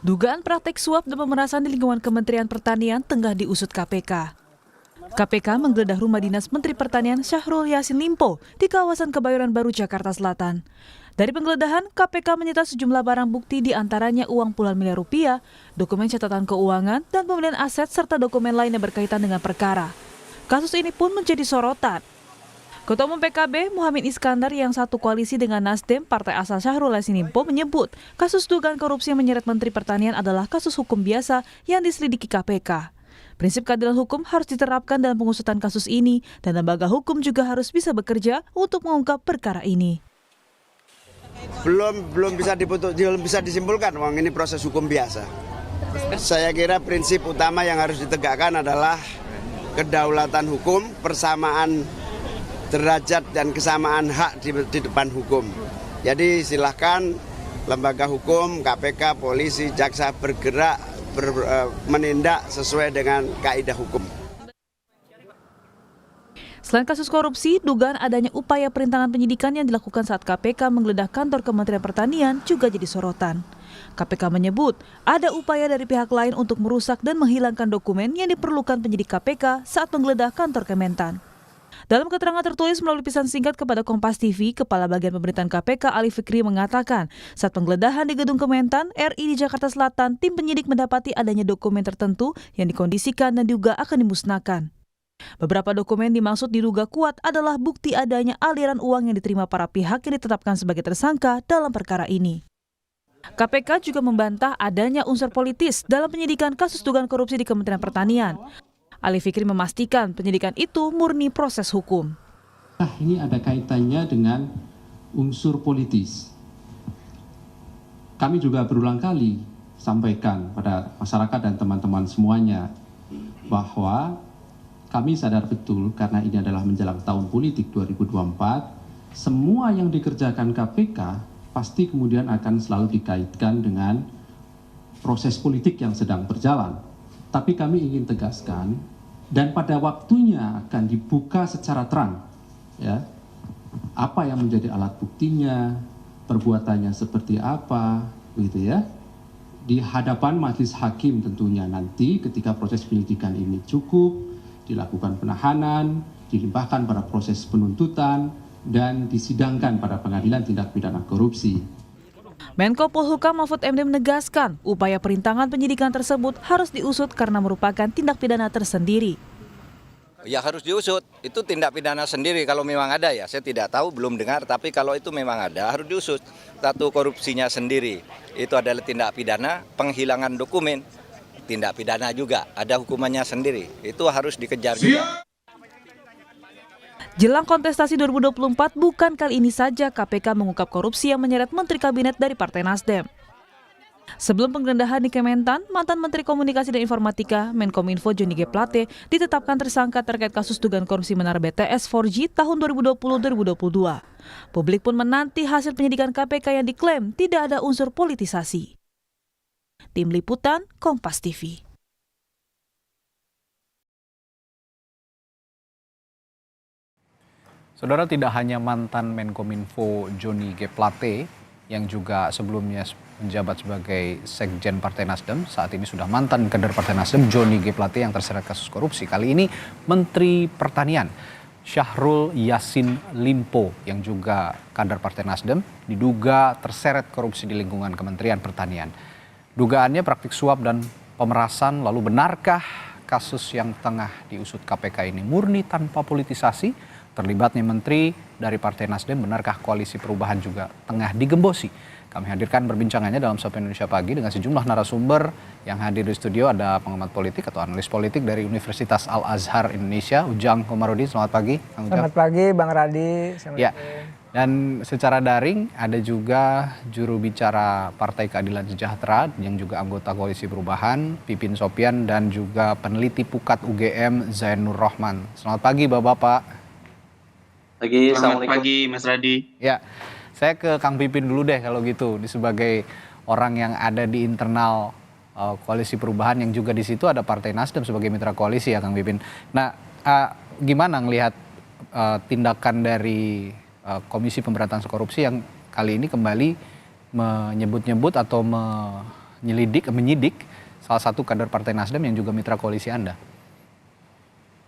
Dugaan praktek suap dan pemerasan di lingkungan Kementerian Pertanian tengah diusut KPK. KPK menggeledah rumah dinas Menteri Pertanian Syahrul Yassin Limpo di kawasan Kebayoran Baru, Jakarta Selatan. Dari penggeledahan, KPK menyita sejumlah barang bukti di antaranya uang puluhan miliar rupiah, dokumen catatan keuangan, dan pembelian aset serta dokumen lain yang berkaitan dengan perkara. Kasus ini pun menjadi sorotan. Ketua Umum PKB Muhammad Iskandar yang satu koalisi dengan Nasdem, partai asal Syahrul Yassin Limpo, menyebut kasus dugaan korupsi yang menyeret Menteri Pertanian adalah kasus hukum biasa yang diselidiki KPK. Prinsip keadilan hukum harus diterapkan dalam pengusutan kasus ini dan lembaga hukum juga harus bisa bekerja untuk mengungkap perkara ini. Belum bisa disimpulkan, Wang, ini proses hukum biasa. Saya kira prinsip utama yang harus ditegakkan adalah kedaulatan hukum, persamaan derajat dan kesamaan hak di depan hukum. Jadi silahkan lembaga hukum, KPK, polisi, jaksa bergerak, menindak sesuai dengan kaidah hukum. Selain kasus korupsi, dugaan adanya upaya perintangan penyidikan yang dilakukan saat KPK menggeledah kantor Kementerian Pertanian juga jadi sorotan. KPK menyebut ada upaya dari pihak lain untuk merusak dan menghilangkan dokumen yang diperlukan penyidik KPK saat menggeledah kantor Kementan. Dalam keterangan tertulis melalui pesan singkat kepada Kompas TV, Kepala Bagian Pemerintahan KPK Ali Fikri mengatakan, saat penggeledahan di Gedung Kementan RI di Jakarta Selatan, tim penyidik mendapati adanya dokumen tertentu yang dikondisikan dan diduga akan dimusnahkan. Beberapa dokumen dimaksud diduga kuat adalah bukti adanya aliran uang yang diterima para pihak yang ditetapkan sebagai tersangka dalam perkara ini. KPK juga membantah adanya unsur politis dalam penyidikan kasus dugaan korupsi di Kementerian Pertanian. Ali Fikri memastikan penyidikan itu murni proses hukum. Ini ada kaitannya dengan unsur politis. Kami juga berulang kali sampaikan pada masyarakat dan teman-teman semuanya bahwa kami sadar betul karena ini adalah menjelang tahun politik 2024, semua yang dikerjakan KPK pasti kemudian akan selalu dikaitkan dengan proses politik yang sedang berjalan. Tapi kami ingin tegaskan, dan pada waktunya akan dibuka secara terang, ya, apa yang menjadi alat buktinya, perbuatannya seperti apa, begitu ya, di hadapan majelis hakim tentunya nanti ketika proses penyidikan ini cukup, dilakukan penahanan, dilimpahkan pada proses penuntutan, dan disidangkan pada pengadilan tindak pidana korupsi. Menko Polhukam Mahfud MD menegaskan upaya perintangan penyidikan tersebut harus diusut karena merupakan tindak pidana tersendiri. Ya harus diusut, itu tindak pidana sendiri kalau memang ada ya, saya tidak tahu, belum dengar, tapi kalau itu memang ada harus diusut. Satu korupsinya sendiri, itu adalah tindak pidana, penghilangan dokumen, tindak pidana juga, ada hukumannya sendiri, itu harus dikejar juga. Jelang kontestasi 2024, bukan kali ini saja KPK mengungkap korupsi yang menyeret Menteri Kabinet dari Partai Nasdem. Sebelum penggeledahan di Kementan, mantan Menteri Komunikasi dan Informatika Menkominfo Johnny G. Plate ditetapkan tersangka terkait kasus dugaan korupsi menara BTS 4G tahun 2020-2022. Publik pun menanti hasil penyidikan KPK yang diklaim tidak ada unsur politisasi. Tim Liputan, Kompas TV. Saudara, tidak hanya mantan Menkominfo Johnny G. Plate yang juga sebelumnya menjabat sebagai Sekjen Partai Nasdem, saat ini sudah mantan kader Partai Nasdem Johnny G. Plate yang terseret kasus korupsi. Kali ini Menteri Pertanian Syahrul Yassin Limpo yang juga kader Partai Nasdem diduga terseret korupsi di lingkungan Kementerian Pertanian. Dugaannya praktik suap dan pemerasan, lalu benarkah kasus yang tengah diusut KPK ini murni tanpa politisasi? Terlibatnya menteri dari Partai Nasdem, benarkah koalisi perubahan juga tengah digembosi? Kami hadirkan perbincangannya dalam Sapa Indonesia Pagi dengan sejumlah narasumber yang hadir di studio. Ada pengamat politik atau analis politik dari Universitas Al-Azhar Indonesia, Ujang Komarudin. Selamat pagi, Kang Ujang. Selamat pagi, Bang Radi. Ya. Dan secara daring ada juga juru bicara Partai Keadilan Sejahtera yang juga anggota Koalisi Perubahan, Pipin Sopian, dan juga peneliti Pukat UGM Zainur Rohman. Selamat pagi Bapak-Bapak. Selamat pagi Mas Radi. Ya, saya ke Kang Pipin dulu deh kalau gitu. Di sebagai orang yang ada di internal Koalisi Perubahan yang juga di situ ada Partai Nasdem sebagai mitra koalisi ya Kang Pipin. Nah, gimana ngelihat tindakan dari Komisi Pemberantasan Korupsi yang kali ini kembali menyebut-nyebut atau menyidik salah satu kader Partai Nasdem yang juga mitra koalisi Anda?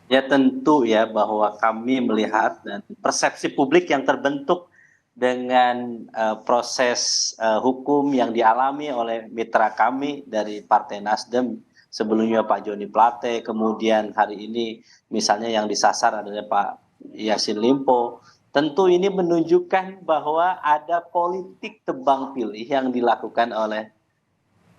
Ya tentu ya bahwa kami melihat dan persepsi publik yang terbentuk dengan proses hukum yang dialami oleh mitra kami dari Partai Nasdem, sebelumnya Pak Joni Plate, kemudian hari ini misalnya yang disasar adalah Pak Yassin Limpo. Tentu ini menunjukkan bahwa ada politik tebang pilih yang dilakukan oleh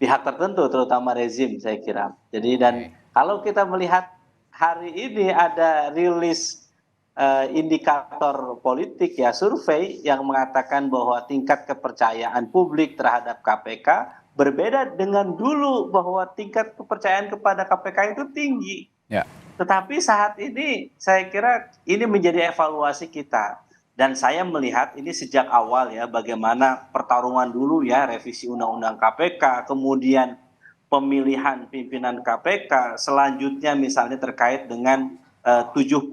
pihak tertentu, terutama rezim saya kira. Jadi dan kalau kita melihat hari ini ada rilis indikator politik ya, survei yang mengatakan bahwa tingkat kepercayaan publik terhadap KPK berbeda dengan dulu, bahwa tingkat kepercayaan kepada KPK itu tinggi. Ya. Tetapi saat ini saya kira ini menjadi evaluasi kita. Dan saya melihat ini sejak awal ya, bagaimana pertarungan dulu ya, revisi Undang-Undang KPK, kemudian pemilihan pimpinan KPK, selanjutnya misalnya terkait dengan 75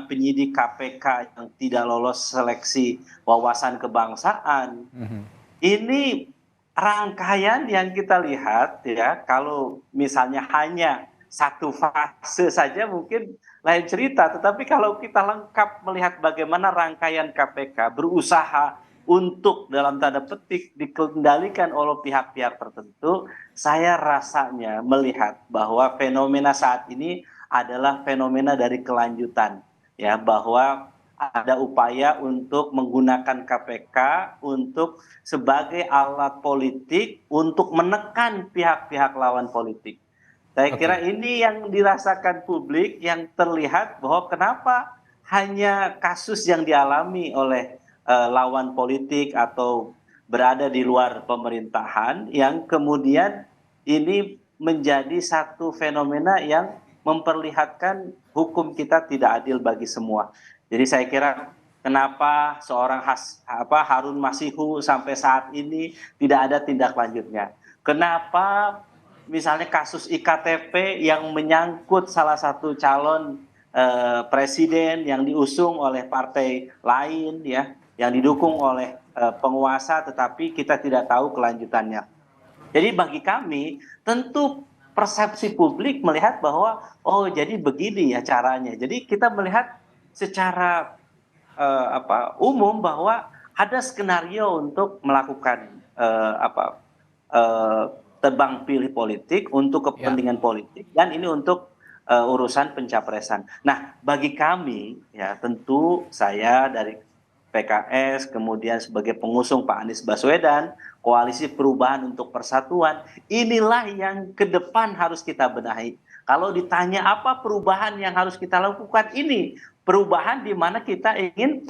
penyidik KPK yang tidak lolos seleksi wawasan kebangsaan. Ini rangkaian yang kita lihat ya, kalau misalnya hanya satu fase saja mungkin lain cerita, tetapi kalau kita lengkap melihat bagaimana rangkaian KPK berusaha untuk dalam tanda petik dikendalikan oleh pihak-pihak tertentu, saya rasanya melihat bahwa fenomena saat ini adalah fenomena dari kelanjutan ya, bahwa ada upaya untuk menggunakan KPK untuk sebagai alat politik untuk menekan pihak-pihak lawan politik. Saya kira ini yang dirasakan publik, yang terlihat bahwa kenapa hanya kasus yang dialami oleh lawan politik atau berada di luar pemerintahan yang kemudian ini menjadi satu fenomena yang memperlihatkan hukum kita tidak adil bagi semua. Jadi saya kira kenapa seorang Harun Masihu sampai saat ini tidak ada tindak lanjutnya. Kenapa misalnya kasus IKTP yang menyangkut salah satu calon presiden yang diusung oleh partai lain ya, yang didukung oleh penguasa, tetapi kita tidak tahu kelanjutannya. Jadi bagi kami tentu persepsi publik melihat bahwa oh jadi begini ya caranya. Jadi kita melihat secara umum bahwa ada skenario untuk melakukan tebang pilih politik untuk kepentingan politik, dan ini untuk urusan pencapresan. Nah, bagi kami ya tentu saya dari PKS kemudian sebagai pengusung Pak Anies Baswedan, Koalisi Perubahan untuk Persatuan, inilah yang ke depan harus kita benahi. Kalau ditanya apa perubahan yang harus kita lakukan, ini perubahan di mana kita ingin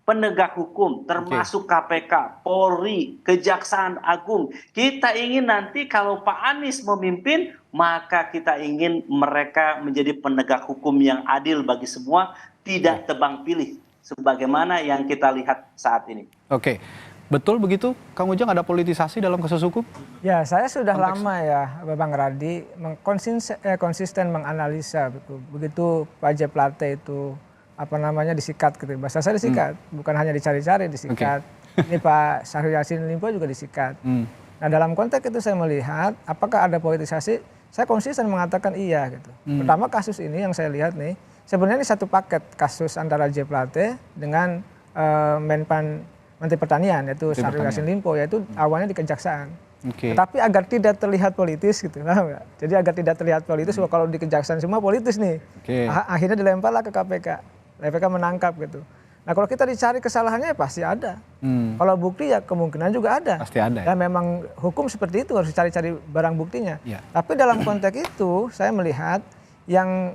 penegak hukum, termasuk KPK, Polri, Kejaksaan Agung. Kita ingin nanti kalau Pak Anies memimpin, maka kita ingin mereka menjadi penegak hukum yang adil bagi semua, tidak tebang pilih, sebagaimana yang kita lihat saat ini. Oke, betul begitu, Kang Ujang, ada politisasi dalam kasus hukum? Ya, saya sudah lama ya, Bang Radi, konsisten menganalisa begitu Pak J. Plate itu disikat gitu. Bahasa saya disikat, bukan hanya dicari-cari, disikat. Ini Pak Syahrul Yassin Limpo juga disikat. Nah, dalam konteks itu saya melihat apakah ada politisasi, saya konsisten mengatakan iya gitu. Pertama, kasus ini yang saya lihat nih, sebenarnya ini satu paket kasus antara J. Plate dengan Menteri Pertanian, yaitu Syahrul Yassin Limpo, yaitu awalnya di Kejaksaan. Tapi agar tidak terlihat politis gitu, paham nggak? Jadi agar tidak terlihat politis, kalau di Kejaksaan semua politis nih, akhirnya dilemparlah ke KPK. KPK menangkap gitu. Nah, kalau kita dicari kesalahannya ya pasti ada. Kalau bukti ya kemungkinan juga ada. Pasti ada. Dan memang hukum seperti itu harus dicari-cari barang buktinya. Tapi dalam konteks itu saya melihat yang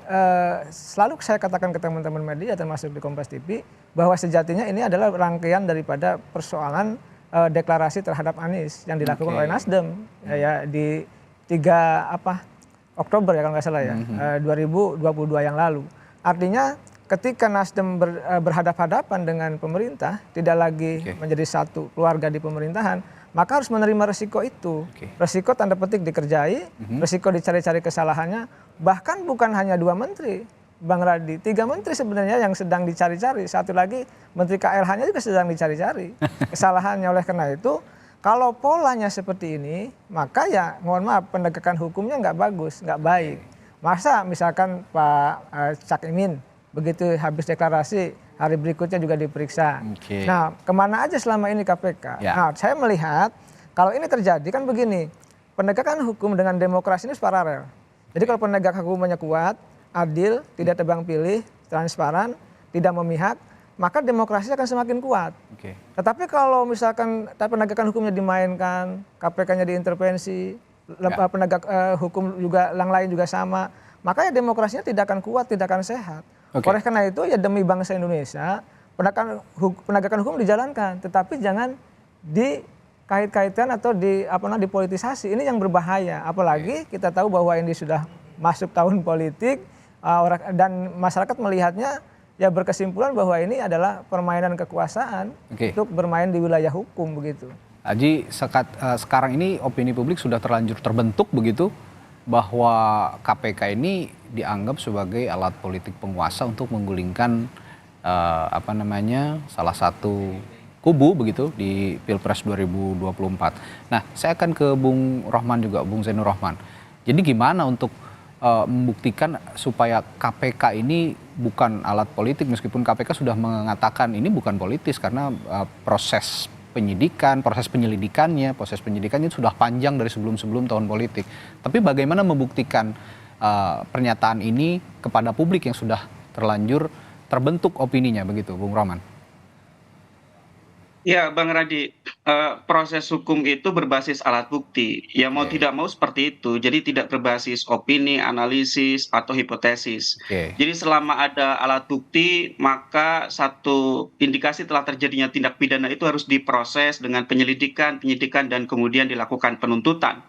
selalu saya katakan ke teman-teman media termasuk di Kompas TV bahwa sejatinya ini adalah rangkaian daripada persoalan deklarasi terhadap Anies yang dilakukan oleh Nasdem ya di 3 Oktober ya kalau nggak salah ya 2022 yang lalu. Artinya ketika Nasdem berhadapan-hadapan dengan pemerintah, tidak lagi menjadi satu keluarga di pemerintahan, maka harus menerima resiko itu. Resiko tanda petik dikerjai, resiko dicari-cari kesalahannya, bahkan bukan hanya 2 menteri, Bang Radi, 3 menteri sebenarnya yang sedang dicari-cari. Satu lagi Menteri KLH-nya juga sedang dicari-cari kesalahannya. Oleh karena itu, Kalau polanya seperti ini, maka ya mohon maaf penegakan hukumnya nggak bagus, nggak baik. Masa misalkan Pak Cak Imin begitu habis deklarasi hari berikutnya juga diperiksa. Oke. Nah, kemana aja selama ini KPK? Ya. Nah, saya melihat kalau ini terjadi kan begini, penegakan hukum dengan demokrasi ini paralel. Jadi kalau penegakan hukumnya kuat, adil, tidak tebang pilih, transparan, tidak memihak, maka demokrasi akan semakin kuat. Oke. Tetapi kalau misalkan penegakan hukumnya dimainkan, KPK-nya diintervensi, penegak hukum juga yang lain juga sama, maka ya demokrasinya tidak akan kuat, tidak akan sehat. Oke. Oleh karena itu ya demi bangsa Indonesia, penegakan hukum dijalankan, tetapi jangan dikait-kaitkan atau dipolitisasi. Ini yang berbahaya. Apalagi kita tahu bahwa ini sudah masuk tahun politik dan masyarakat melihatnya ya berkesimpulan bahwa ini adalah permainan kekuasaan untuk bermain di wilayah hukum begitu. Haji, sekarang ini opini publik sudah terlanjur terbentuk begitu bahwa KPK ini dianggap sebagai alat politik penguasa untuk menggulingkan salah satu kubu begitu di Pilpres 2024. Nah, saya akan ke Bung Rohman juga, Bung Zainur Rohman. Jadi gimana untuk membuktikan supaya KPK ini bukan alat politik, meskipun KPK sudah mengatakan ini bukan politis karena proses penyelidikannya sudah panjang dari sebelum tahun politik. Tapi bagaimana membuktikan pernyataan ini kepada publik yang sudah terlanjur terbentuk opininya begitu, Bung Rohman? Ya, Bang Radi, proses hukum itu berbasis alat bukti. Ya mau tidak mau seperti itu. Jadi tidak berbasis opini, analisis, atau hipotesis. Jadi selama ada alat bukti, maka satu indikasi telah terjadinya tindak pidana itu harus diproses dengan penyidikan, dan kemudian dilakukan penuntutan.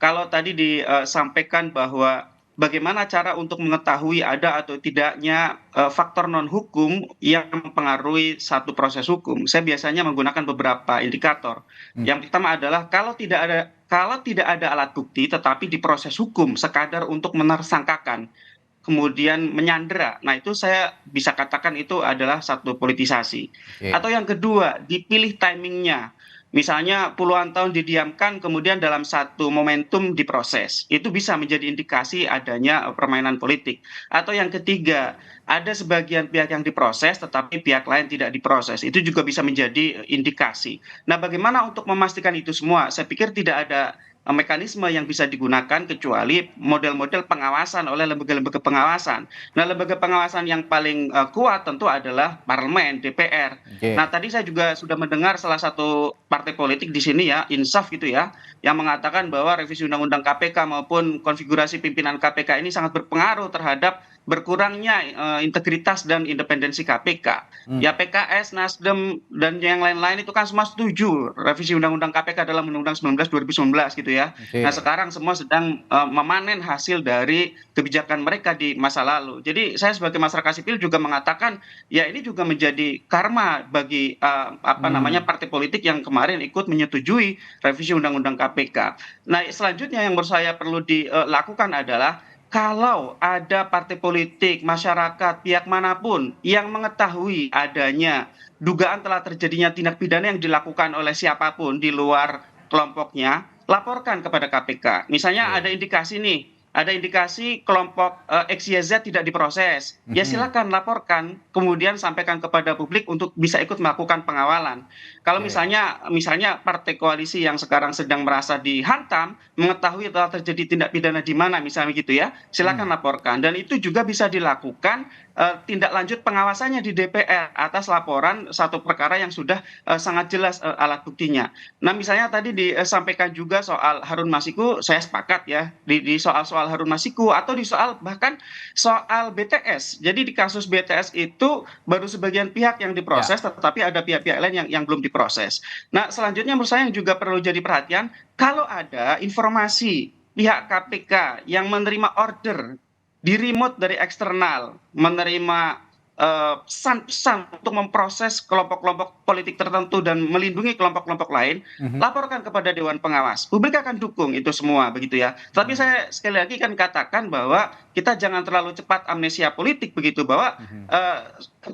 Kalau tadi disampaikan bahwa bagaimana cara untuk mengetahui ada atau tidaknya faktor non-hukum yang mempengaruhi satu proses hukum. Saya biasanya menggunakan beberapa indikator. Yang pertama adalah kalau tidak ada alat bukti tetapi di proses hukum sekadar untuk menersangkakan, kemudian menyandera. Nah, itu saya bisa katakan itu adalah satu politisasi. Atau yang kedua, dipilih timingnya. Misalnya puluhan tahun didiamkan, kemudian dalam satu momentum diproses. Itu bisa menjadi indikasi adanya permainan politik. Atau yang ketiga, ada sebagian pihak yang diproses, tetapi pihak lain tidak diproses. Itu juga bisa menjadi indikasi. Nah, bagaimana untuk memastikan itu semua? Saya pikir tidak ada mekanisme yang bisa digunakan kecuali model-model pengawasan oleh lembaga-lembaga pengawasan. Nah, lembaga pengawasan yang paling kuat tentu adalah parlemen, DPR. Nah, tadi saya juga sudah mendengar salah satu partai politik di sini ya, Insaf gitu ya, yang mengatakan bahwa revisi Undang-Undang KPK maupun konfigurasi pimpinan KPK ini sangat berpengaruh terhadap berkurangnya integritas dan independensi KPK. Ya PKS, Nasdem, dan yang lain-lain itu kan semua setuju revisi Undang-Undang KPK dalam Undang-Undang 19 2019 gitu ya. Nah, sekarang semua sedang memanen hasil dari kebijakan mereka di masa lalu. Jadi saya sebagai masyarakat sipil juga mengatakan ya ini juga menjadi karma bagi partai politik yang kemarin ikut menyetujui revisi Undang-Undang KPK. Nah, selanjutnya yang menurut saya perlu dilakukan adalah kalau ada partai politik, masyarakat, pihak manapun yang mengetahui adanya dugaan telah terjadinya tindak pidana yang dilakukan oleh siapapun di luar kelompoknya, laporkan kepada KPK. Misalnya ada indikasi nih, ada indikasi kelompok XYZ tidak diproses, ya silakan laporkan, kemudian sampaikan kepada publik untuk bisa ikut melakukan pengawalan. Kalau misalnya partai koalisi yang sekarang sedang merasa dihantam, mengetahui telah terjadi tindak pidana di mana, misalnya gitu ya, silakan laporkan. Dan itu juga bisa dilakukan tindak lanjut pengawasannya di DPR atas laporan satu perkara yang sudah sangat jelas alat buktinya. Nah, misalnya tadi disampaikan juga soal Harun Masiku, saya sepakat ya di soal Harun Masiku atau di bahkan soal BTS. Jadi di kasus BTS itu baru sebagian pihak yang diproses, tetapi ada pihak-pihak lain yang belum diproses. Nah, selanjutnya menurut saya yang juga perlu jadi perhatian, kalau ada informasi pihak KPK yang menerima order di remote dari eksternal, menerima pesan-pesan untuk memproses kelompok-kelompok politik tertentu dan melindungi kelompok-kelompok lain, laporkan kepada Dewan Pengawas. Publik akan dukung itu semua, begitu ya. Tapi saya sekali lagi kan katakan bahwa kita jangan terlalu cepat amnesia politik, begitu, bahwa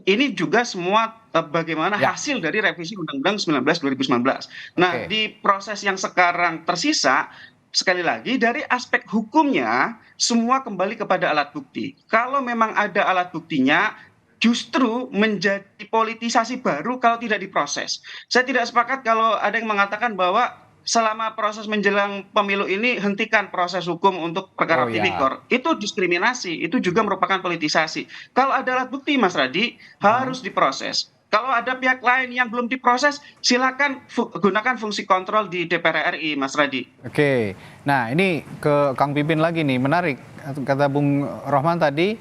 ini juga semua bagaimana hasil dari revisi Undang-Undang 19 2019. Nah, di proses yang sekarang tersisa, sekali lagi dari aspek hukumnya semua kembali kepada alat bukti. Kalau memang ada alat buktinya, justru menjadi politisasi baru kalau tidak diproses. Saya tidak sepakat kalau ada yang mengatakan bahwa selama proses menjelang pemilu ini hentikan proses hukum untuk perkara tipikor. Itu diskriminasi, itu juga merupakan politisasi. Kalau ada alat bukti, Mas Radi, harus diproses. Kalau ada pihak lain yang belum diproses, silakan gunakan fungsi kontrol di DPR RI, Mas Radi. Oke, nah ini ke Kang Pipin lagi nih, menarik. Kata Bung Rohman tadi,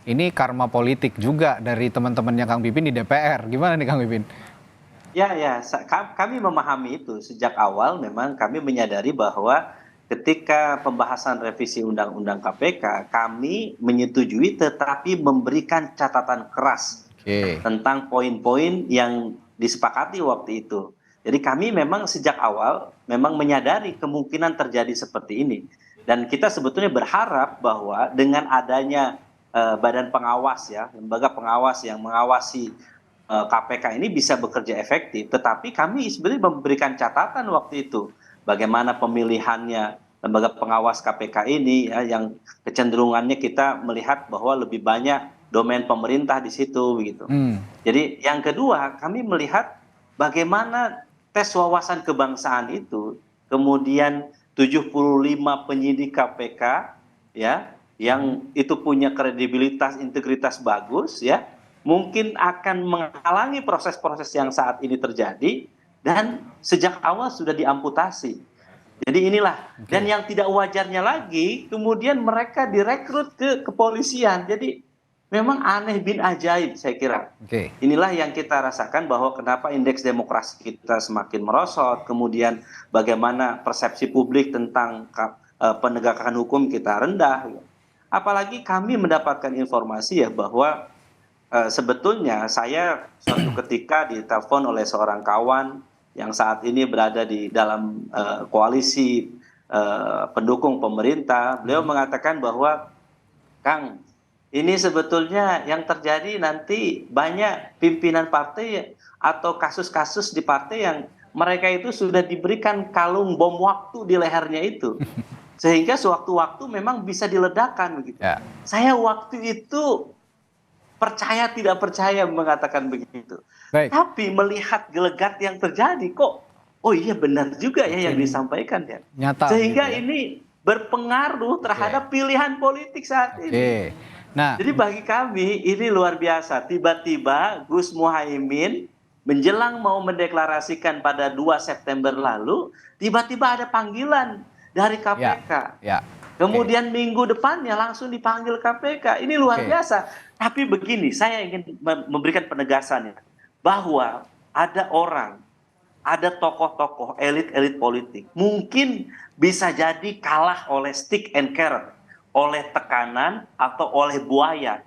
ini karma politik juga dari teman-temannya Kang Pipin di DPR. Gimana nih Kang Pipin? Ya, kami memahami itu. Sejak awal memang kami menyadari bahwa ketika pembahasan revisi Undang-Undang KPK, kami menyetujui tetapi memberikan catatan keras tentang poin-poin yang disepakati waktu itu. Jadi kami memang sejak awal memang menyadari kemungkinan terjadi seperti ini. Dan kita sebetulnya berharap bahwa dengan adanya badan pengawas ya, lembaga pengawas yang mengawasi KPK ini bisa bekerja efektif. Tetapi kami sebenarnya memberikan catatan waktu itu bagaimana pemilihannya lembaga pengawas KPK ini ya, yang kecenderungannya kita melihat bahwa lebih banyak domain pemerintah di situ begitu. Jadi yang kedua, kami melihat bagaimana tes wawasan kebangsaan itu kemudian 75 penyidik KPK ya yang itu punya kredibilitas, integritas bagus ya, mungkin akan menghalangi proses-proses yang saat ini terjadi dan sejak awal sudah diamputasi. Jadi inilah, dan yang tidak wajarnya lagi, kemudian mereka direkrut ke kepolisian. Jadi memang aneh bin ajaib saya kira. Inilah yang kita rasakan bahwa kenapa indeks demokrasi kita semakin merosot, kemudian bagaimana persepsi publik tentang penegakan hukum kita rendah. Apalagi kami mendapatkan informasi ya bahwa sebetulnya saya suatu ketika ditelepon oleh seorang kawan yang saat ini berada di dalam koalisi pendukung pemerintah. Beliau mengatakan bahwa, Kang, ini sebetulnya yang terjadi nanti banyak pimpinan partai atau kasus-kasus di partai yang mereka itu sudah diberikan kalung bom waktu di lehernya itu. Sehingga sewaktu-waktu memang bisa diledakkan begitu. Saya waktu itu percaya tidak percaya mengatakan begitu. Tapi melihat gelegat yang terjadi kok, oh iya benar juga ya yang disampaikan ya. Nyata, sehingga gitu ya. Ini berpengaruh terhadap pilihan politik saat ini. Nah, jadi bagi kami ini luar biasa. Tiba-tiba Gus Muhaimin menjelang mau mendeklarasikan pada 2 September lalu, tiba-tiba ada panggilan dari KPK. Kemudian minggu depannya langsung dipanggil KPK. Ini luar biasa. Tapi begini, saya ingin memberikan penegasannya. Bahwa ada orang, ada tokoh-tokoh elit-elit politik. Mungkin bisa jadi kalah oleh stick and carrot. Oleh tekanan atau oleh buaya.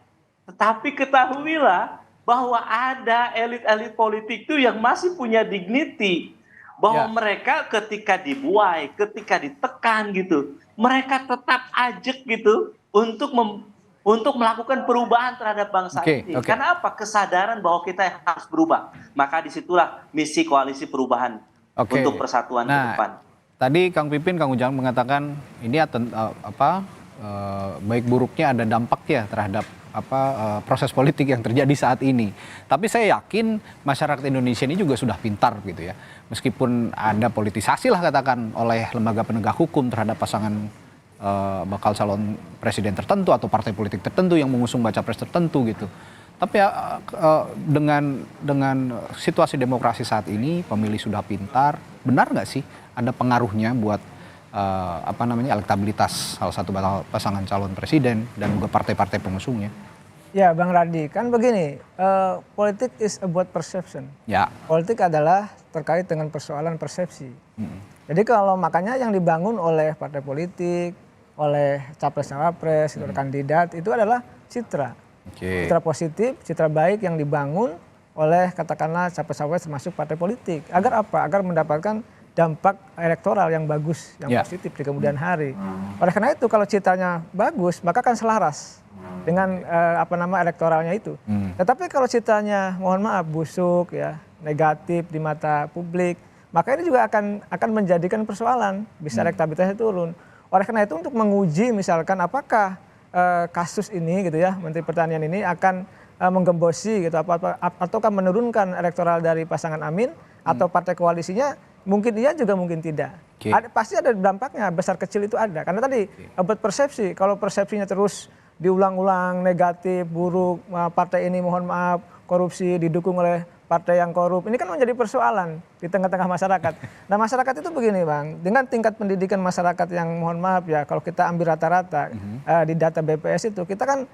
Tetapi ketahuilah bahwa ada elit-elit politik itu yang masih punya dignity. Bahwa mereka ketika dibuai, ketika ditekan gitu, mereka tetap ajak gitu untuk melakukan perubahan terhadap bangsa ini. Karena apa? Kesadaran bahwa kita harus berubah. Maka disitulah misi koalisi perubahan untuk persatuan ke depan. Tadi Kang Pipin, Kang Ujang mengatakan ini baik buruknya ada dampaknya terhadap proses politik yang terjadi saat ini. Tapi saya yakin masyarakat Indonesia ini juga sudah pintar gitu ya. Meskipun ada politisasi lah katakan oleh lembaga penegak hukum terhadap pasangan bakal calon presiden tertentu atau partai politik tertentu yang mengusung baca pres tertentu gitu. Tapi dengan situasi demokrasi saat ini, pemilih sudah pintar, benar nggak sih ada pengaruhnya buat elektabilitas salah satu pasangan calon presiden dan juga partai-partai pengusungnya? Ya, Bang Radi, kan begini, politik is about perception. Politik adalah terkait dengan persoalan persepsi. Jadi kalau makanya yang dibangun oleh partai politik, oleh capres-cawapres, kandidat, itu adalah citra. Citra positif, citra baik yang dibangun oleh katakanlah capres-capres termasuk partai politik. Agar apa? Agar mendapatkan dampak elektoral yang bagus, yang positif di kemudian hari. Oleh karena itu kalau citranya bagus, maka akan selaras dengan elektoralnya itu. Tetapi kalau citranya mohon maaf busuk ya, negatif di mata publik, maka ini juga akan menjadikan persoalan, bisa elektabilitasnya turun. Oleh karena itu untuk menguji misalkan apakah kasus ini gitu ya, Menteri Pertanian ini akan menggembosi gitu ataukah menurunkan elektoral dari pasangan Amin atau partai koalisinya, mungkin iya juga mungkin tidak. Pasti ada dampaknya, besar kecil itu ada. Karena tadi obat persepsi, kalau persepsinya terus diulang-ulang negatif, buruk, partai ini mohon maaf korupsi, didukung oleh partai yang korup, ini kan menjadi persoalan di tengah-tengah masyarakat. Nah masyarakat itu begini Bang, dengan tingkat pendidikan masyarakat yang mohon maaf ya, kalau kita ambil rata-rata di data BPS itu, kita kan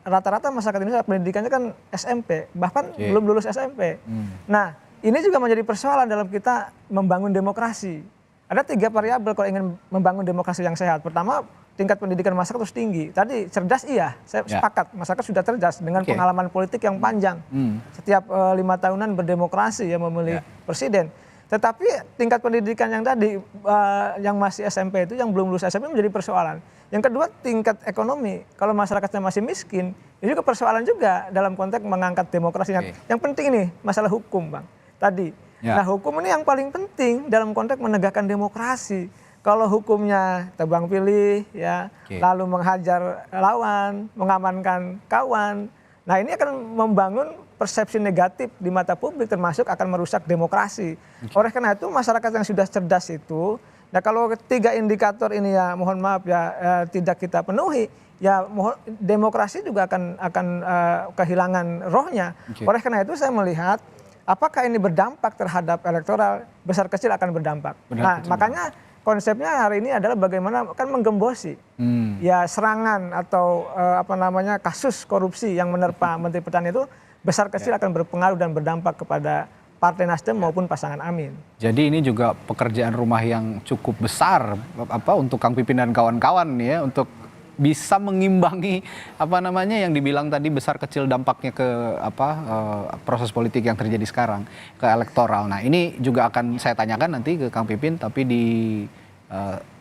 rata-rata masyarakat Indonesia pendidikannya kan SMP, bahkan belum lulus SMP. Nah ini juga menjadi persoalan dalam kita membangun demokrasi. Ada 3 variabel kalau ingin membangun demokrasi yang sehat. Pertama, tingkat pendidikan masyarakat harus tinggi. Tadi cerdas iya, saya sepakat. Masyarakat sudah cerdas dengan pengalaman politik yang panjang. Setiap 5 tahunan berdemokrasi ya memilih presiden. Tetapi tingkat pendidikan yang tadi yang masih SMP itu, yang belum lulus SMP menjadi persoalan. Yang kedua tingkat ekonomi. Kalau masyarakatnya masih miskin, ini juga persoalan juga dalam konteks mengangkat demokrasi. Yang penting ini masalah hukum Bang. Tadi. Nah hukum ini yang paling penting dalam konteks menegakkan demokrasi. Kalau hukumnya tebang pilih, ya, lalu menghajar lawan, mengamankan kawan, nah ini akan membangun persepsi negatif di mata publik, termasuk akan merusak demokrasi. Oleh karena itu masyarakat yang sudah cerdas itu, nah kalau 3 indikator ini ya mohon maaf ya tidak kita penuhi, ya demokrasi juga akan kehilangan rohnya. Oleh karena itu saya melihat apakah ini berdampak terhadap elektoral, besar kecil akan berdampak. Nah makanya konsepnya hari ini adalah bagaimana kan menggembosi ya serangan atau kasus korupsi yang menerpa Menteri Pertanian itu besar kecil akan berpengaruh dan berdampak kepada Partai Nasdem maupun pasangan Amin. Jadi ini juga pekerjaan rumah yang cukup besar untuk Kang Pipin dan kawan-kawan ya, untuk bisa mengimbangi yang dibilang tadi besar kecil dampaknya ke proses politik yang terjadi sekarang ke elektoral. Nah ini juga akan saya tanyakan nanti ke Kang Pipin, tapi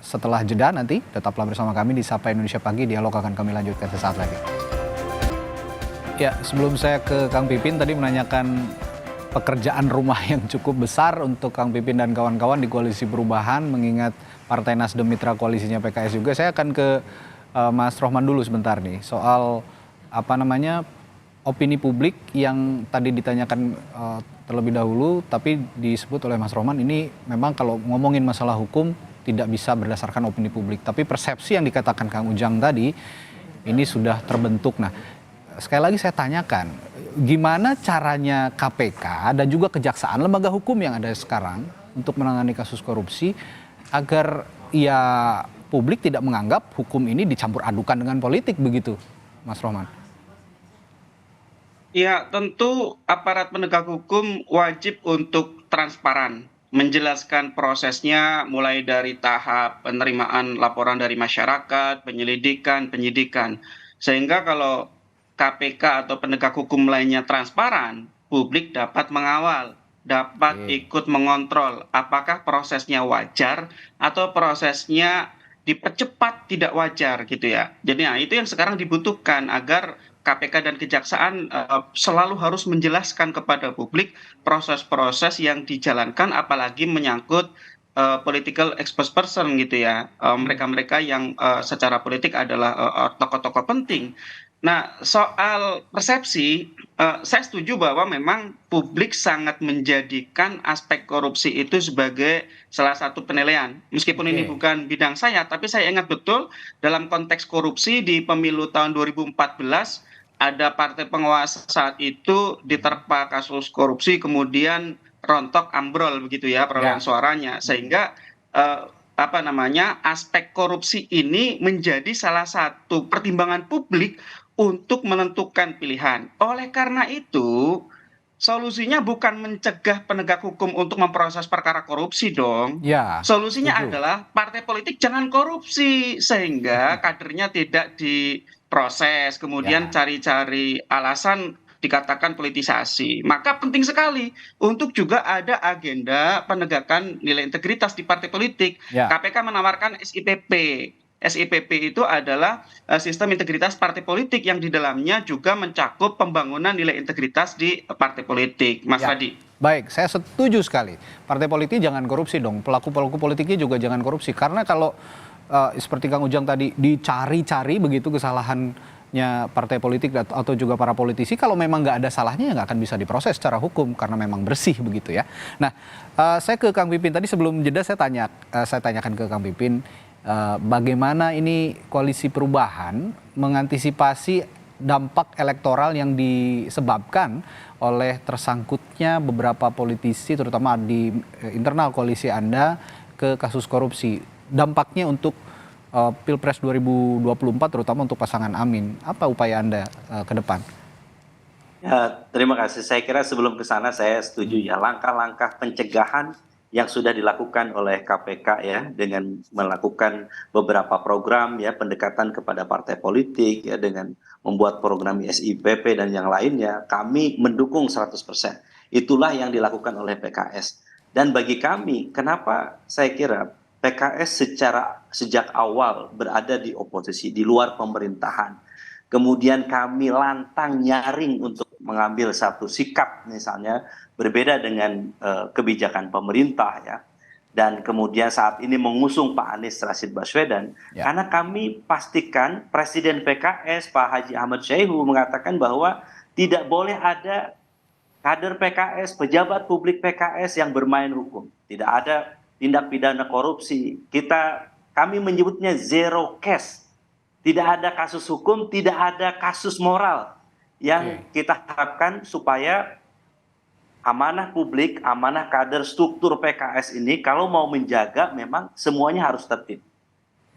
setelah jeda nanti tetaplah bersama kami di Sapa Indonesia Pagi. Dialog akan kami lanjutkan sesaat lagi. Ya sebelum saya ke Kang Pipin tadi menanyakan pekerjaan rumah yang cukup besar untuk Kang Pipin dan kawan-kawan di Koalisi Perubahan, mengingat Partai Nasdem mitra koalisinya PKS juga. Saya akan ke Mas Rohman dulu sebentar nih soal opini publik yang tadi ditanyakan terlebih dahulu, tapi disebut oleh Mas Rohman ini memang kalau ngomongin masalah hukum tidak bisa berdasarkan opini publik, tapi persepsi yang dikatakan Kang Ujang tadi ini sudah terbentuk. Nah sekali lagi saya tanyakan, gimana caranya KPK dan juga Kejaksaan, lembaga hukum yang ada sekarang untuk menangani kasus korupsi agar publik tidak menganggap hukum ini dicampur adukan dengan politik begitu, Mas Rohman? Ya, tentu aparat penegak hukum wajib untuk transparan, menjelaskan prosesnya mulai dari tahap penerimaan laporan dari masyarakat, penyelidikan, penyidikan. Sehingga kalau KPK atau penegak hukum lainnya transparan, publik dapat mengawal, dapat ikut mengontrol apakah prosesnya wajar atau prosesnya dipercepat tidak wajar gitu ya. Jadi itu yang sekarang dibutuhkan agar KPK dan Kejaksaan selalu harus menjelaskan kepada publik proses-proses yang dijalankan, apalagi menyangkut political exposed person gitu ya. Mereka-mereka yang secara politik adalah tokoh-tokoh penting. Nah, soal persepsi, saya setuju bahwa memang publik sangat menjadikan aspek korupsi itu sebagai salah satu penilaian. Meskipun ini bukan bidang saya, tapi saya ingat betul dalam konteks korupsi di pemilu tahun 2014, ada partai penguasa saat itu diterpa kasus korupsi, kemudian rontok ambrol begitu ya perolehan suaranya, sehingga aspek korupsi ini menjadi salah satu pertimbangan publik untuk menentukan pilihan. Oleh karena itu, solusinya bukan mencegah penegak hukum untuk memproses perkara korupsi dong. Solusinya adalah partai politik jangan korupsi, sehingga kadernya tidak proses, kemudian cari-cari alasan dikatakan politisasi. Maka penting sekali untuk juga ada agenda penegakan nilai integritas di partai politik. KPK menawarkan SIPP. SIPP itu adalah sistem integritas partai politik yang di dalamnya juga mencakup pembangunan nilai integritas di partai politik. Mas Fadi. Baik, saya setuju sekali. Partai politik jangan korupsi dong. Pelaku-pelaku politiknya juga jangan korupsi. Karena kalau seperti Kang Ujang tadi dicari-cari begitu kesalahannya partai politik atau juga para politisi, kalau memang nggak ada salahnya ya nggak akan bisa diproses secara hukum karena memang bersih begitu ya. Nah, saya ke Kang Pipin tadi sebelum jeda saya tanyakan ke Kang Pipin bagaimana ini koalisi perubahan mengantisipasi dampak elektoral yang disebabkan oleh tersangkutnya beberapa politisi terutama di internal koalisi Anda ke kasus korupsi. Dampaknya untuk Pilpres 2024 terutama untuk pasangan Amin. Apa upaya Anda ke depan? Ya, terima kasih. Saya kira sebelum ke sana saya setuju ya langkah-langkah pencegahan yang sudah dilakukan oleh KPK ya dengan melakukan beberapa program ya pendekatan kepada partai politik ya dengan membuat program SIPP dan yang lainnya, kami mendukung 100%. Itulah yang dilakukan oleh PKS. Dan bagi kami, kenapa saya kira PKS sejak awal berada di oposisi, di luar pemerintahan. Kemudian kami lantang nyaring untuk mengambil satu sikap misalnya berbeda dengan kebijakan pemerintah ya. Dan kemudian saat ini mengusung Pak Anies Rashid Baswedan. Karena kami pastikan Presiden PKS Pak Haji Ahmad Syaihu mengatakan bahwa tidak boleh ada kader PKS, pejabat publik PKS yang bermain hukum. Tidak ada tindak pidana korupsi. Kami menyebutnya zero case. Tidak ada kasus hukum, tidak ada kasus moral yang kita harapkan supaya amanah publik, amanah kader struktur PKS ini kalau mau menjaga memang semuanya harus tertib.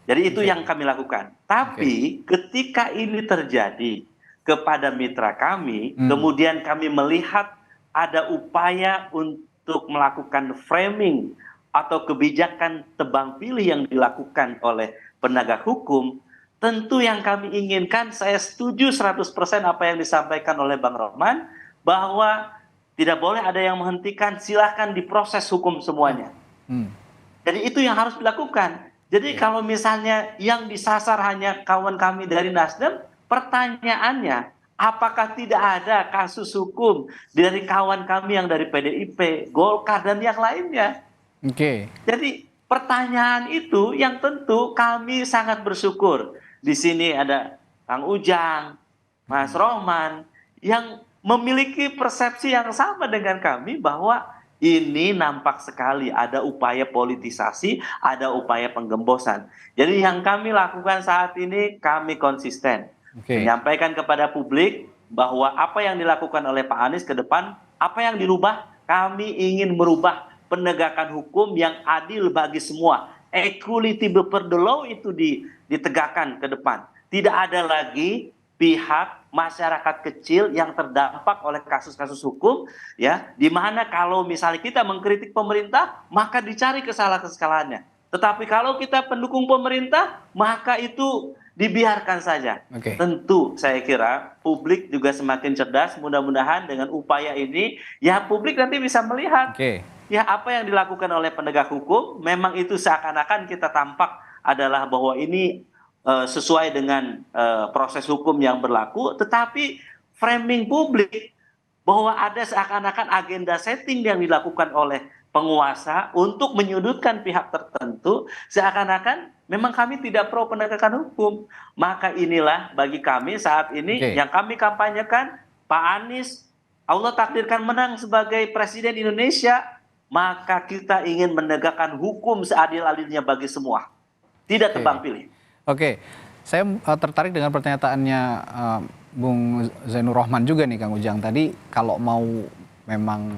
Jadi itu yang kami lakukan. Tapi ketika ini terjadi kepada mitra kami, kemudian kami melihat ada upaya untuk melakukan framing atau kebijakan tebang pilih yang dilakukan oleh penegak hukum, tentu yang kami inginkan, saya setuju 100% apa yang disampaikan oleh Bang Rohman, bahwa tidak boleh ada yang menghentikan, silahkan diproses hukum semuanya. Jadi itu yang harus dilakukan. Jadi kalau misalnya yang disasar hanya kawan kami dari Nasdem, pertanyaannya, apakah tidak ada kasus hukum dari kawan kami yang dari PDIP, Golkar, dan yang lainnya? Jadi pertanyaan itu yang tentu kami sangat bersyukur. Di sini ada Kang Ujang, Mas Rohman, yang memiliki persepsi yang sama dengan kami bahwa ini nampak sekali ada upaya politisasi, ada upaya penggembosan. Jadi yang kami lakukan saat ini, kami konsisten. Menyampaikan kepada publik bahwa apa yang dilakukan oleh Pak Anies ke depan, apa yang dirubah, kami ingin merubah penegakan hukum yang adil bagi semua. Equality before the law itu ditegakkan ke depan. Tidak ada lagi pihak masyarakat kecil yang terdampak oleh kasus-kasus hukum ya, di mana kalau misalnya kita mengkritik pemerintah maka dicari kesalahan-kesalahannya. Tetapi kalau kita pendukung pemerintah maka itu dibiarkan saja. Tentu saya kira publik juga semakin cerdas, mudah-mudahan dengan upaya ini ya publik nanti bisa melihat ya apa yang dilakukan oleh penegak hukum memang itu seakan-akan kita tampak adalah bahwa ini sesuai dengan proses hukum yang berlaku, tetapi framing publik bahwa ada seakan-akan agenda setting yang dilakukan oleh penguasa untuk menyudutkan pihak tertentu, seakan-akan memang kami tidak pro penegakan hukum. Maka inilah bagi kami saat ini yang kami kampanyekan, Pak Anies, Allah takdirkan menang sebagai Presiden Indonesia, maka kita ingin menegakkan hukum seadil-adilnya bagi semua. Tidak tebang pilih. Saya tertarik dengan pernyataannya Bung Zainur Rohman juga nih Kang Ujang tadi, kalau mau memang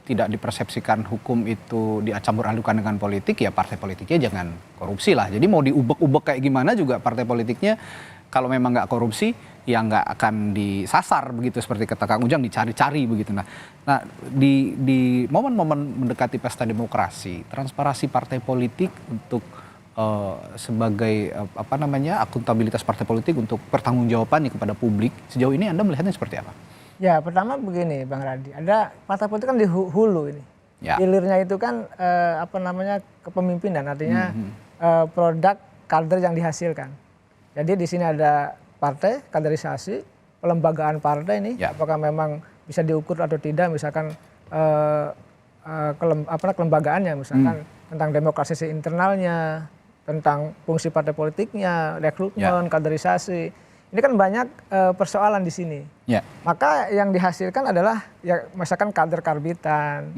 tidak dipersepsikan hukum itu dicampur adukan dengan politik, ya partai politiknya jangan korupsi lah. Jadi mau diubek-ubek kayak gimana juga partai politiknya kalau memang nggak korupsi ya nggak akan disasar begitu seperti kata Kang Ujang, dicari-cari begitu. Nah di momen-momen mendekati pesta demokrasi, transparansi partai politik untuk sebagai apa namanya akuntabilitas partai politik untuk pertanggungjawabannya kepada publik, sejauh ini Anda melihatnya seperti apa? Ya, pertama begini Bang Radi, ada partai politik kan di hulu ini. Ya. Hilirnya itu kan apa namanya kepemimpinan, artinya produk kader yang dihasilkan. Jadi di sini ada partai, kaderisasi, pelembagaan partai ini, apakah memang bisa diukur atau tidak, misalkan kelembagaannya, misalkan tentang demokrasi internalnya, tentang fungsi partai politiknya, rekrutmen, kaderisasi. Ini kan banyak persoalan di sini. Maka yang dihasilkan adalah ya misalkan kader karbitan,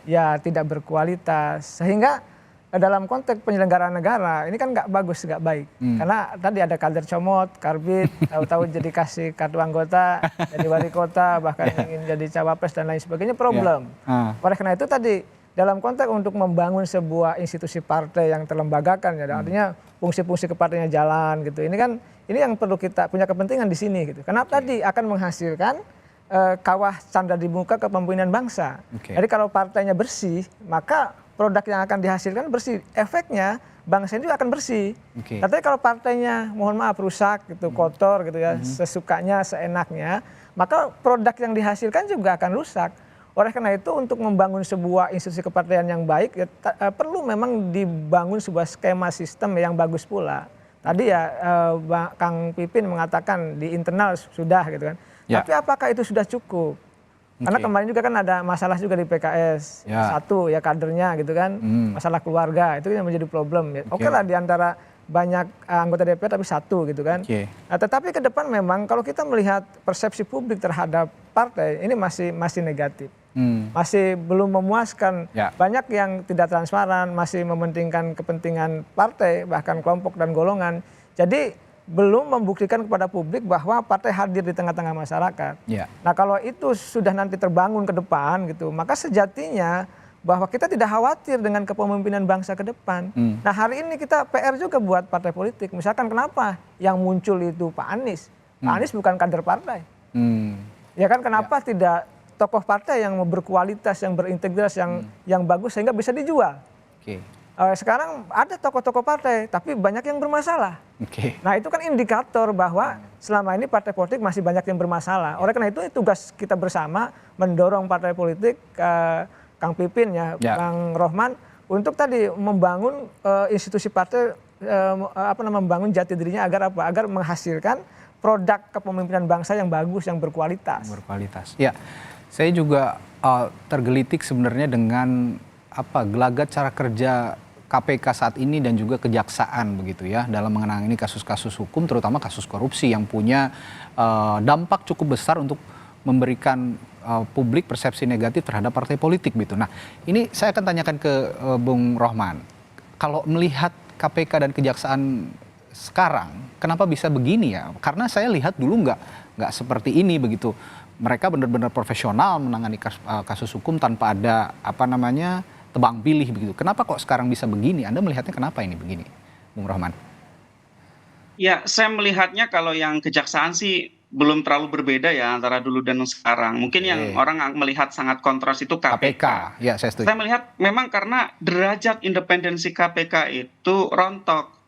ya tidak berkualitas, sehingga dalam konteks penyelenggaraan negara ini kan nggak bagus, nggak baik. Karena tadi ada kader comot, karbit, tahu-tahu jadi kasih kartu anggota, jadi wali kota, bahkan ingin jadi cawapres dan lain sebagainya, problem. Oleh karena itu tadi dalam konteks untuk membangun sebuah institusi partai yang terlembagakan, ya artinya fungsi-fungsi kepartainya jalan gitu. Ini yang perlu kita punya kepentingan di sini gitu. Karena tadi akan menghasilkan kawah canda di muka kepemimpinan bangsa. Jadi kalau partainya bersih, maka produk yang akan dihasilkan bersih. Efeknya bangsa ini juga akan bersih. Tapi kalau partainya mohon maaf rusak gitu, kotor gitu ya, sesukanya, seenaknya, maka produk yang dihasilkan juga akan rusak. Oleh karena itu untuk membangun sebuah institusi kepartaian yang baik ya, perlu memang dibangun sebuah skema sistem yang bagus pula. Tadi ya Kang Pipin mengatakan di internal sudah gitu kan. Tapi apakah itu sudah cukup? Karena kemarin juga kan ada masalah juga di PKS. Satu ya kadernya gitu kan. Masalah keluarga itu yang menjadi problem. Oke lah di antara banyak anggota DPR tapi satu gitu kan. Nah, tetapi ke depan memang kalau kita melihat persepsi publik terhadap partai ini masih negatif. Masih belum memuaskan. Banyak yang tidak transparan, masih mementingkan kepentingan partai, bahkan kelompok dan golongan. Jadi belum membuktikan kepada publik bahwa partai hadir di tengah-tengah masyarakat. Nah kalau itu sudah nanti terbangun ke depan gitu, maka sejatinya bahwa kita tidak khawatir dengan kepemimpinan bangsa ke depan. Nah hari ini kita PR juga buat partai politik. Misalkan kenapa yang muncul itu Pak Anies? Pak Anies bukan kader partai. Ya kan kenapa tidak tokoh partai yang berkualitas, yang berintegritas, yang bagus sehingga bisa dijual. Sekarang ada tokoh-tokoh partai, tapi banyak yang bermasalah. Nah itu kan indikator bahwa selama ini partai politik masih banyak yang bermasalah. Oleh karena itu tugas kita bersama mendorong partai politik, Kang Pipin ya, Bang Rohman, untuk tadi membangun institusi partai, membangun jati dirinya agar apa? Agar menghasilkan produk kepemimpinan bangsa yang bagus, yang berkualitas. Ya. Saya juga tergelitik sebenarnya dengan gelagat cara kerja KPK saat ini dan juga kejaksaan begitu ya dalam mengenangani kasus-kasus hukum terutama kasus korupsi yang punya dampak cukup besar untuk memberikan publik persepsi negatif terhadap partai politik gitu. Nah, ini saya akan tanyakan ke Bung Rohman. Kalau melihat KPK dan kejaksaan sekarang, kenapa bisa begini ya? Karena saya lihat dulu nggak seperti ini begitu. Mereka benar-benar profesional menangani kasus hukum tanpa ada tebang pilih begitu. Kenapa kok sekarang bisa begini? Anda melihatnya kenapa ini begini, Bung Rohman? Ya, saya melihatnya kalau yang kejaksaan sih belum terlalu berbeda ya antara dulu dan sekarang. Mungkin yang orang melihat sangat kontras itu KPK. Ya, saya setuju. Saya melihat memang karena derajat independensi KPK itu rontok.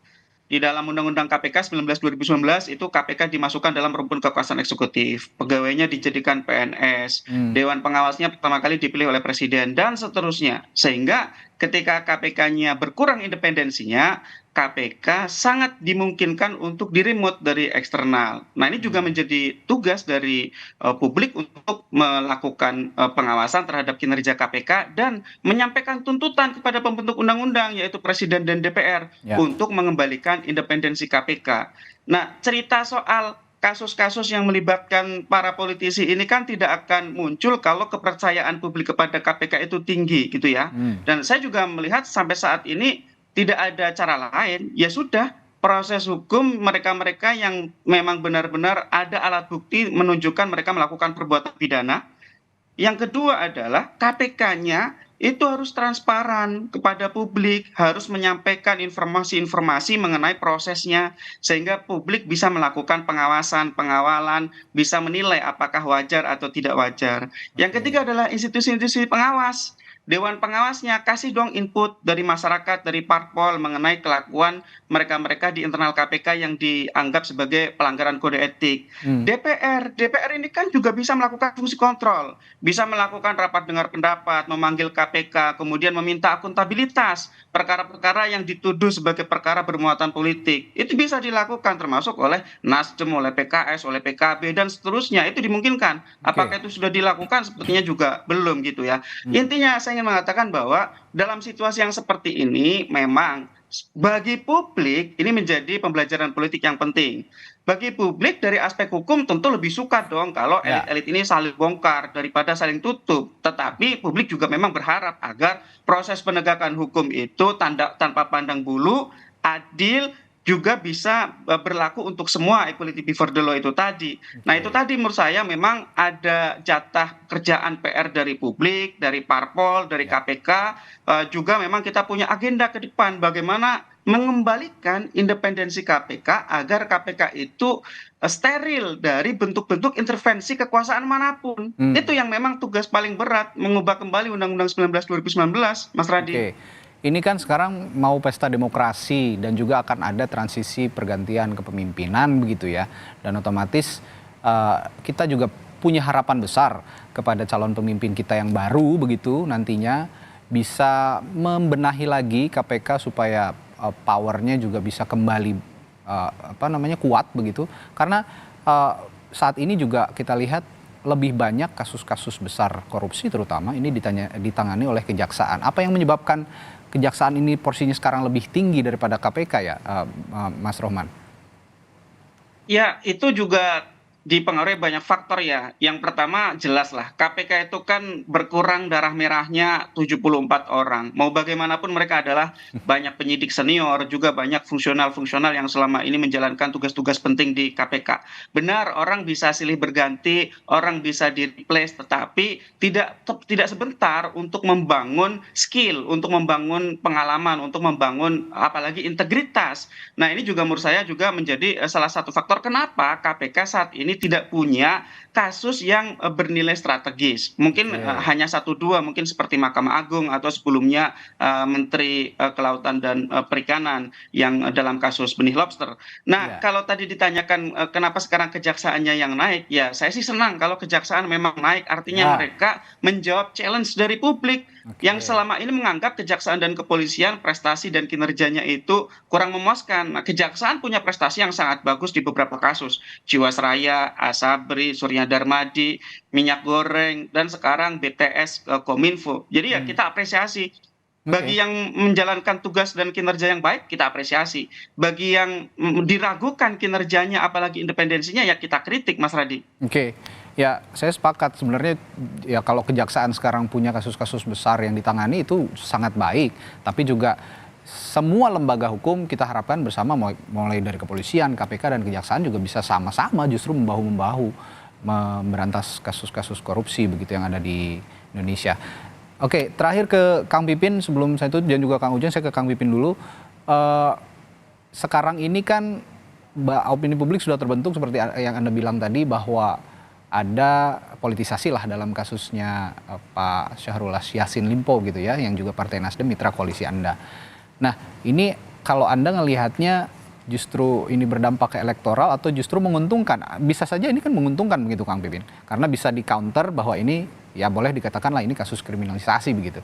Di dalam Undang-Undang KPK 19/2019 itu KPK dimasukkan dalam rumpun kekuasaan eksekutif. Pegawainya dijadikan PNS. Dewan pengawasnya pertama kali dipilih oleh presiden dan seterusnya. Sehingga ketika KPK-nya berkurang independensinya, KPK sangat dimungkinkan untuk di-remote dari eksternal. Nah ini juga menjadi tugas dari publik untuk melakukan pengawasan terhadap kinerja KPK dan menyampaikan tuntutan kepada pembentuk undang-undang yaitu Presiden dan DPR untuk mengembalikan independensi KPK. Nah cerita soal kasus-kasus yang melibatkan para politisi ini kan tidak akan muncul kalau kepercayaan publik kepada KPK itu tinggi gitu ya. Dan saya juga melihat sampai saat ini tidak ada cara lain, ya sudah proses hukum mereka-mereka yang memang benar-benar ada alat bukti menunjukkan mereka melakukan perbuatan pidana. Yang kedua adalah KPK-nya itu harus transparan kepada publik, harus menyampaikan informasi-informasi mengenai prosesnya sehingga publik bisa melakukan pengawasan, pengawalan, bisa menilai apakah wajar atau tidak wajar. Yang ketiga adalah institusi-institusi pengawas. Dewan Pengawasnya kasih dong input dari masyarakat, dari parpol mengenai kelakuan mereka-mereka di internal KPK yang dianggap sebagai pelanggaran kode etik. DPR ini kan juga bisa melakukan fungsi kontrol, bisa melakukan rapat dengar pendapat, memanggil KPK, kemudian meminta akuntabilitas perkara-perkara yang dituduh sebagai perkara bermuatan politik. Itu bisa dilakukan termasuk oleh Nasdem, oleh PKS, oleh PKB dan seterusnya. Itu dimungkinkan. Apakah itu sudah dilakukan? Sepertinya juga belum gitu ya. Intinya saya ingin mengatakan bahwa dalam situasi yang seperti ini memang bagi publik ini menjadi pembelajaran politik yang penting. Bagi publik dari aspek hukum tentu lebih suka dong kalau elit-elit ini saling bongkar daripada saling tutup. Tetapi publik juga memang berharap agar proses penegakan hukum itu tanpa pandang bulu, adil, juga bisa berlaku untuk semua, equality before the law itu tadi. Nah itu tadi menurut saya memang ada jatah kerjaan PR dari publik, dari parpol, dari KPK, juga memang kita punya agenda ke depan bagaimana mengembalikan independensi KPK agar KPK itu steril dari bentuk-bentuk intervensi kekuasaan manapun. Itu yang memang tugas paling berat, mengubah kembali Undang-Undang 19 2019, Mas Radi. Ini kan sekarang mau pesta demokrasi dan juga akan ada transisi pergantian kepemimpinan begitu ya. Dan otomatis kita juga punya harapan besar kepada calon pemimpin kita yang baru begitu nantinya bisa membenahi lagi KPK supaya powernya juga bisa kembali kuat begitu. Karena saat ini juga kita lihat lebih banyak kasus-kasus besar korupsi terutama ini ditangani oleh kejaksaan. Apa yang menyebabkan kejaksaan ini porsinya sekarang lebih tinggi daripada KPK ya, Mas Rohman? Ya, itu juga dipengaruhi banyak faktor ya. Yang pertama jelaslah KPK itu kan berkurang darah merahnya 74 orang. Mau bagaimanapun mereka adalah banyak penyidik senior, juga banyak fungsional-fungsional yang selama ini menjalankan tugas-tugas penting di KPK. Benar, orang bisa silih berganti, orang bisa di-replace, tetapi tidak sebentar untuk membangun skill, untuk membangun pengalaman, untuk membangun apalagi integritas. Nah, ini juga menurut saya juga menjadi salah satu faktor kenapa KPK saat ini tidak punya kasus yang bernilai strategis. Mungkin hanya 1-2, mungkin seperti Mahkamah Agung atau sebelumnya Menteri Kelautan dan Perikanan yang dalam kasus benih lobster. Nah, kalau tadi ditanyakan kenapa sekarang kejaksaannya yang naik, ya saya sih senang kalau kejaksaan memang naik, artinya mereka menjawab challenge dari publik yang selama ini menganggap kejaksaan dan kepolisian prestasi dan kinerjanya itu kurang memuaskan. Nah, kejaksaan punya prestasi yang sangat bagus di beberapa kasus. Jiwasraya, Asabri, Surya Darmadi, minyak goreng, dan sekarang BTS Kominfo. Jadi ya kita apresiasi. Bagi yang menjalankan tugas dan kinerja yang baik, kita apresiasi. Bagi yang diragukan kinerjanya, apalagi independensinya, ya kita kritik, Mas Radi. Ya saya sepakat sebenarnya ya kalau kejaksaan sekarang punya kasus-kasus besar yang ditangani itu sangat baik. Tapi juga semua lembaga hukum kita harapkan bersama mulai dari kepolisian, KPK dan kejaksaan juga bisa sama-sama justru membahu-membahu memberantas kasus-kasus korupsi begitu yang ada di Indonesia. Oke, terakhir ke Kang Pipin sebelum saya tutup dan juga Kang Ujang, saya ke Kang Pipin dulu. Sekarang ini kan opini publik sudah terbentuk seperti yang Anda bilang tadi bahwa ada politisasi lah dalam kasusnya Pak Syahrul Yassin Limpo gitu ya, yang juga Partai Nasdem mitra koalisi Anda. Nah, ini kalau Anda ngelihatnya justru ini berdampak ke elektoral atau justru menguntungkan? Bisa saja ini kan menguntungkan begitu Kang Pipin, karena bisa di counter bahwa ini ya boleh dikatakan lah ini kasus kriminalisasi begitu.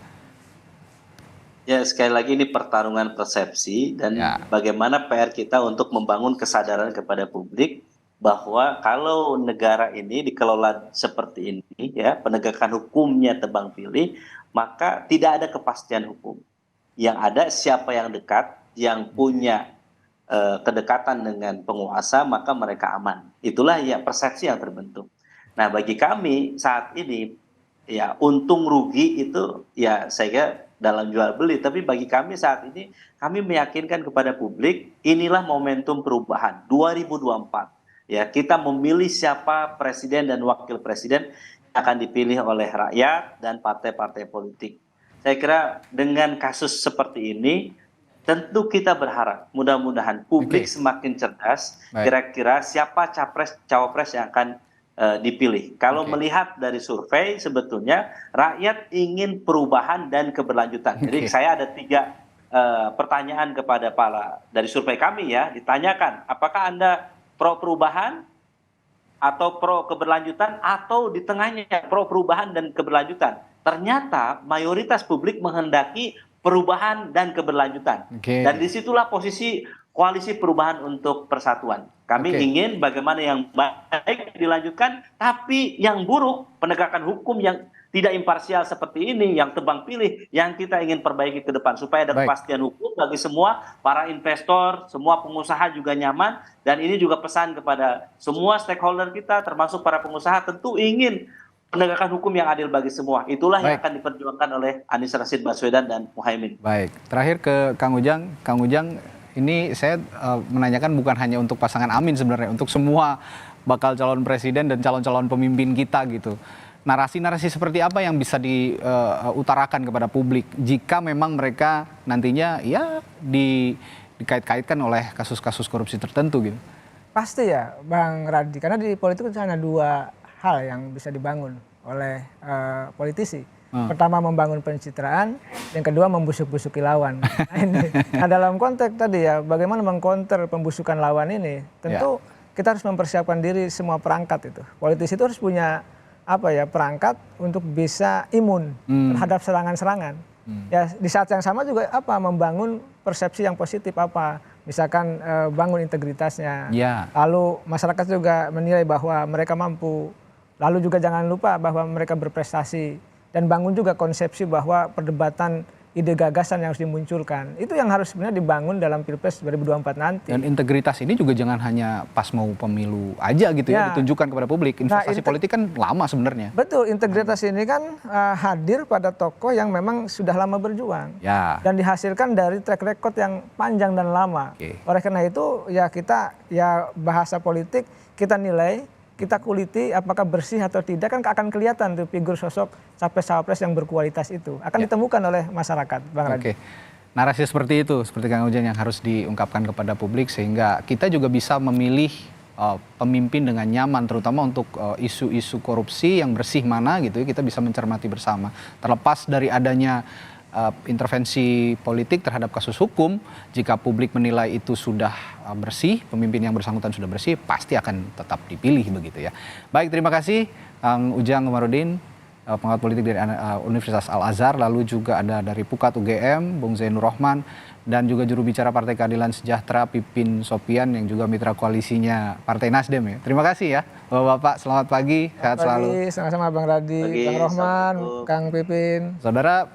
Ya, sekali lagi ini pertarungan persepsi dan bagaimana PR kita untuk membangun kesadaran kepada publik bahwa kalau negara ini dikelola seperti ini ya, penegakan hukumnya tebang pilih, maka tidak ada kepastian hukum. Yang ada siapa yang dekat, yang punya kedekatan dengan penguasa, maka mereka aman. Itulah ya persepsi yang terbentuk. Nah, bagi kami saat ini ya untung rugi itu ya saya kira dalam jual beli, tapi bagi kami saat ini kami meyakinkan kepada publik inilah momentum perubahan 2024. Ya, kita memilih siapa presiden dan wakil presiden yang akan dipilih oleh rakyat dan partai-partai politik. Saya kira dengan kasus seperti ini tentu kita berharap mudah-mudahan publik semakin cerdas. Kira-kira siapa capres cawapres yang akan dipilih. Kalau Oke. melihat dari survei, sebetulnya rakyat ingin perubahan dan keberlanjutan. Jadi Oke. saya ada 3 pertanyaan kepada dari survei kami ya, ditanyakan apakah Anda pro perubahan atau pro keberlanjutan atau di tengahnya pro perubahan dan keberlanjutan. Ternyata mayoritas publik menghendaki perubahan dan keberlanjutan. Oke. Dan disitulah posisi koalisi perubahan untuk persatuan. Kami Oke. ingin bagaimana yang baik dilanjutkan, tapi yang buruk, penegakan hukum yang tidak imparsial seperti ini, yang tebang pilih, yang kita ingin perbaiki ke depan supaya ada Baik. kepastian hukum bagi semua para investor, semua pengusaha juga nyaman, dan ini juga pesan kepada semua stakeholder kita, termasuk para pengusaha, tentu ingin penegakan hukum yang adil bagi semua. Itulah yang Baik. akan diperjuangkan oleh Anies Rashid Baswedan dan Muhaimin. Baik, terakhir ke Kang Ujang. Kang Ujang, ini saya menanyakan bukan hanya untuk pasangan Amin sebenarnya, untuk semua bakal calon presiden dan calon-calon pemimpin kita gitu. Narasi-narasi seperti apa yang bisa diutarakan kepada publik jika memang mereka nantinya ya dikait-kaitkan oleh kasus-kasus korupsi tertentu gitu? Pasti ya Bang Radi, karena di politik itu hanya 2 hal yang bisa dibangun oleh politisi. Pertama membangun pencitraan, yang kedua membusuk-busuki lawan. Nah dalam konteks tadi ya, bagaimana mengcounter pembusukan lawan ini, tentu kita harus mempersiapkan diri semua perangkat itu. Politisi itu harus punya perangkat untuk bisa imun terhadap serangan-serangan. Ya di saat yang sama juga membangun persepsi yang positif misalkan bangun integritasnya. Lalu masyarakat juga menilai bahwa mereka mampu. Lalu juga jangan lupa bahwa mereka berprestasi dan bangun juga konsepsi bahwa perdebatan ide gagasan yang harus dimunculkan. Itu yang harus sebenarnya dibangun dalam Pilpres 2024 nanti. Dan integritas ini juga jangan hanya pas mau pemilu aja gitu ya, ditunjukkan kepada publik. Investasi politik kan lama sebenarnya. Betul, integritas ini kan hadir pada tokoh yang memang sudah lama berjuang. Dan dihasilkan dari track record yang panjang dan lama. Oleh karena itu ya kita bahasa politik kita nilai, kita kuliti apakah bersih atau tidak, kan akan kelihatan tuh figur sosok capres-cawapres yang berkualitas itu akan ditemukan oleh masyarakat, Bang Radi. Narasi seperti itu, seperti Kang Ujang yang harus diungkapkan kepada publik sehingga kita juga bisa memilih pemimpin dengan nyaman, terutama untuk isu-isu korupsi yang bersih mana gitu, kita bisa mencermati bersama. Terlepas dari adanya intervensi politik terhadap kasus hukum, jika publik menilai itu sudah bersih, pemimpin yang bersangkutan sudah bersih, pasti akan tetap dipilih begitu ya. Baik, terima kasih Kang Ujang Komarudin, pengamat politik dari Universitas Al-Azhar, lalu juga ada dari Pukat UGM, Bung Zainur Rohman, dan juga juru bicara Partai Keadilan Sejahtera Pipin Sopian yang juga mitra koalisinya Partai Nasdem ya. Terima kasih ya Bapak-bapak, selamat pagi, sehat selalu. Sama-sama Bang Radi, Bang Rohman, Kang Pipin. Saudara,